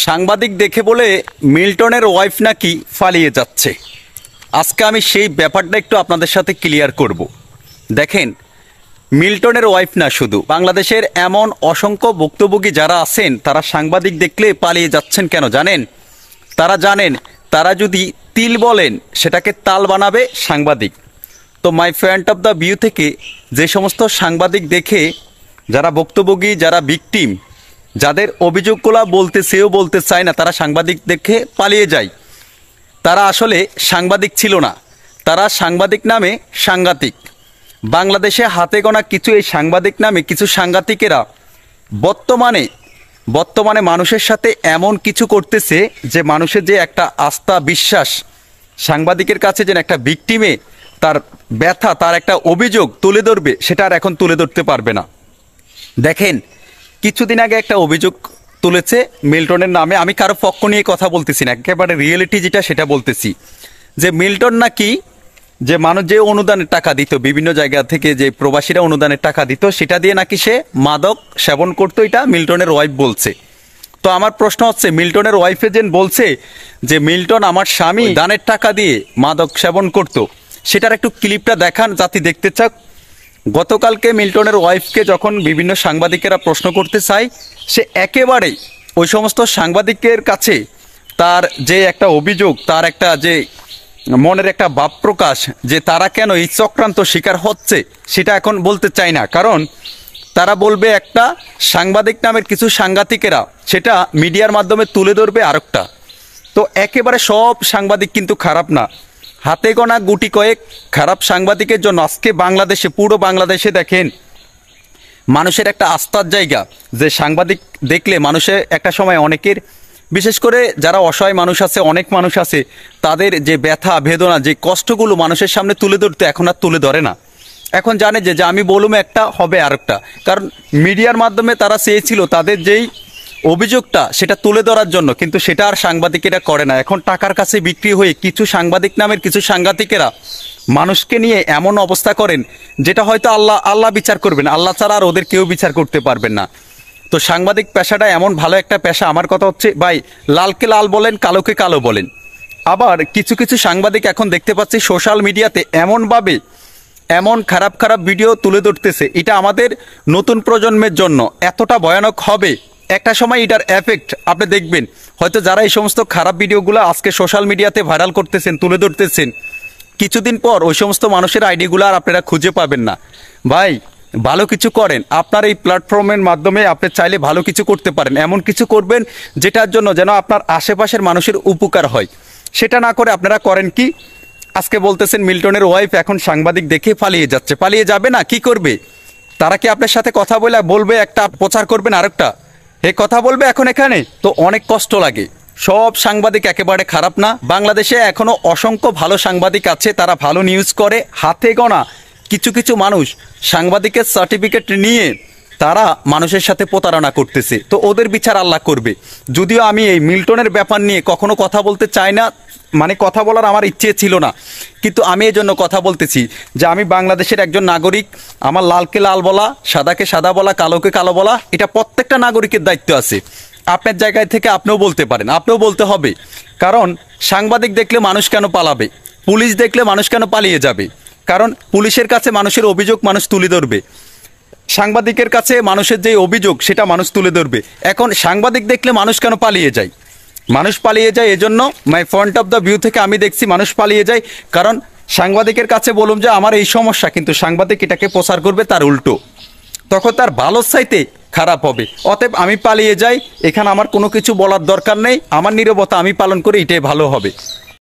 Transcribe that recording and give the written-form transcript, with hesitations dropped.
সাংবাদিক দেখে বলে মিল্টনের ওয়াইফ নাকি পালিয়ে যাচ্ছে। আজকে আমি সেই ব্যাপারটা একটু আপনাদের সাথে ক্লিয়ার করব। দেখেন, মিল্টনের ওয়াইফ না, শুধু বাংলাদেশের এমন অসংখ্য ভুক্তভোগী যারা আছেন তারা সাংবাদিক দেখলে পালিয়ে যাচ্ছেন কেন জানেন? তারা জানেন তারা যদি তিল বলেন সেটাকে তাল বানাবে সাংবাদিক। তো my point of the view থেকে যে সমস্ত সাংবাদিক দেখে যারা ভুক্তভোগী, যারা ভিকটিম, যাদের অভিযোগগুলো বলতে চেয়েও বলতে চায় না, তারা সাংবাদিক দেখে পালিয়ে যায়, তারা আসলে সাংবাদিক ছিল না, তারা সাংবাদিক নামে সাংঘাতিক। বাংলাদেশে হাতে গোনা কিছু এই সাংবাদিক নামে কিছু সাংঘাতিকেরা বর্তমানে মানুষের সাথে এমন কিছু করতেছে যে মানুষের যে একটা আস্থা বিশ্বাস সাংবাদিকের কাছে, যেন একটা ভিকটিমে তার ব্যথা, তার একটা অভিযোগ তুলে ধরবে, সেটা আর এখন তুলে ধরতে পারবে না। দেখেন, কিছুদিন আগে একটা অভিযোগ তুলেছে মিল্টনের নামে। আমি কারো পক্ষ নিয়ে কথা বলতেছি না, একেবারে রিয়েলিটি যেটা সেটা বলতেছি, যে মিল্টন নাকি যে মানুষ যে অনুদানের টাকা দিত, বিভিন্ন জায়গা থেকে যে প্রবাসীরা অনুদানের টাকা দিত, সেটা দিয়ে নাকি সে মাদক সেবন করতো, এটা মিল্টনের ওয়াইফ বলছে। তো আমার প্রশ্ন হচ্ছে, মিল্টনের ওয়াইফে যেন বলছে যে মিল্টন আমার স্বামী দানের টাকা দিয়ে মাদক সেবন করত, সেটার একটু ক্লিপটা দেখান জাতি দেখতে চাক। গতকালকে মিল্টনের ওয়াইফকে যখন বিভিন্ন সাংবাদিকেরা প্রশ্ন করতে চায়, সে একেবারেই ওই সমস্ত সাংবাদিকের কাছে তার যে একটা অভিযোগ, তার একটা যে মনের একটা ভাব প্রকাশ, যে তারা কেন এই চক্রান্ত শিকার হচ্ছে, সেটা এখন বলতে চায় না। কারণ তারা বলবে একটা, সাংবাদিক নামের কিছু সাংঘাতিকেরা সেটা মিডিয়ার মাধ্যমে তুলে ধরবে আরেকটা। তো একেবারে সব সাংবাদিক কিন্তু খারাপ না, হাতে গোনা গুটি কয়েক খারাপ সাংবাদিকের জন্য আজকে বাংলাদেশে, পুরো বাংলাদেশে দেখেন মানুষের একটা আস্থার জায়গা, যে সাংবাদিক দেখলে মানুষের একটা সময় অনেকের, বিশেষ করে যারা অসহায় মানুষ আছে, অনেক মানুষ আছে, তাদের যে ব্যথা বেদনা, যে কষ্টগুলো মানুষের সামনে তুলে ধরতে এখন আর তুলে ধরে না। এখন জানে যে আমি বলুম একটা, হবে আরেকটা। কারণ মিডিয়ার মাধ্যমে তারা চেয়েছিল তাদের যেই অভিযোগটা সেটা তুলে ধরার জন্য, কিন্তু সেটা আর সাংবাদিকেরা করে না। এখন টাকার কাছে বিক্রি হয়ে কিছু সাংবাদিক নামের কিছু সাংঘাতিকেরা মানুষকে নিয়ে এমন অবস্থা করেন, যেটা হয়তো আল্লাহ বিচার করবেন, আল্লাহ ছাড়া আর ওদের কেউ বিচার করতে পারবেন না। তো সাংবাদিক পেশাটা এমন ভালো একটা পেশা। আমার কথা হচ্ছে ভাই, লালকে লাল বলেন, কালোকে কালো বলেন। আবার কিছু কিছু সাংবাদিক এখন দেখতে পাচ্ছি সোশ্যাল মিডিয়াতে এমনভাবে এমন খারাপ খারাপ ভিডিও তুলে ধরতেছে, এটা আমাদের নতুন প্রজন্মের জন্য এতটা ভয়ানক হবে, একটা সময় এটার এফেক্ট আপনি দেখবেন। হয়তো যারা এই সমস্ত খারাপ ভিডিওগুলো আজকে সোশ্যাল মিডিয়াতে ভাইরাল করতেছেন, তুলে ধরতেছেন, কিছুদিন পর ওই সমস্ত মানুষের আইডিগুলো আর আপনারা খুঁজে পাবেন না। ভাই, ভালো কিছু করেন, আপনার এই প্ল্যাটফর্মের মাধ্যমে আপনি চাইলে ভালো কিছু করতে পারেন, এমন কিছু করবেন যেটার জন্য যেন আপনার আশেপাশের মানুষের উপকার হয়। সেটা না করে আপনারা করেন কি, আজকে বলতেছেন মিল্টনের ওয়াইফ এখন সাংবাদিক দেখে পালিয়ে যাচ্ছে। পালিয়ে যাবে না, কি করবে? তারা কি আপনার সাথে কথা বলবে একটা, প্রচার করবেন আরেকটা, এই কথা বলবে এখন এখানে? তো অনেক কষ্ট লাগে। সব সাংবাদিক একেবারে খারাপ না, বাংলাদেশে এখনো অসংখ্য ভালো সাংবাদিক আছে, তারা ভালো নিউজ করে। হাতে গোনা কিছু কিছু মানুষ সাংবাদিকের সার্টিফিকেট নিয়ে তারা মানুষের সাথে প্রতারণা করতেছে, তো ওদের বিচার আল্লাহ করবে। যদিও আমি এই মিল্টনের ব্যাপার নিয়ে কখনো কথা বলতে চাই না, মানে কথা বলার আমার ইচ্ছে ছিল না, কিন্তু আমি এই জন্য কথা বলতেছি যে আমি বাংলাদেশের একজন নাগরিক। আমার লালকে লাল বলা, সাদাকে সাদা বলা, কালোকে কালো বলা, এটা প্রত্যেকটা নাগরিকের দায়িত্ব আছে। আপনার জায়গায় থেকে আপনিও বলতে পারেন, আপনিও বলতে হবে। কারণ সাংবাদিক দেখলে মানুষ কেন পালাবে, পুলিশ দেখলে মানুষ কেন পালিয়ে যাবে? কারণ পুলিশের কাছে মানুষের অভিযোগ মানুষ তুলে ধরবে, সাংবাদিকের কাছে মানুষের যে অভিযোগ সেটা মানুষ তুলে ধরবে। এখন সাংবাদিক দেখলে মানুষ কেন পালিয়ে যায়? মানুষ পালিয়ে যায় এজন্য, my point of the view থেকে আমি দেখছি মানুষ পালিয়ে যায় কারণ সাংবাদিকের কাছে বলুন যে আমার এই সমস্যা, কিন্তু সাংবাদিক এটাকে প্রচার করবে তার উল্টো, তখন তার ভালোর চাইতে খারাপ হবে। অতএব আমি পালিয়ে যাই, এখানে আমার কোনো কিছু বলার দরকার নেই, আমার নীরবতা আমি পালন করি, এটাই ভালো হবে।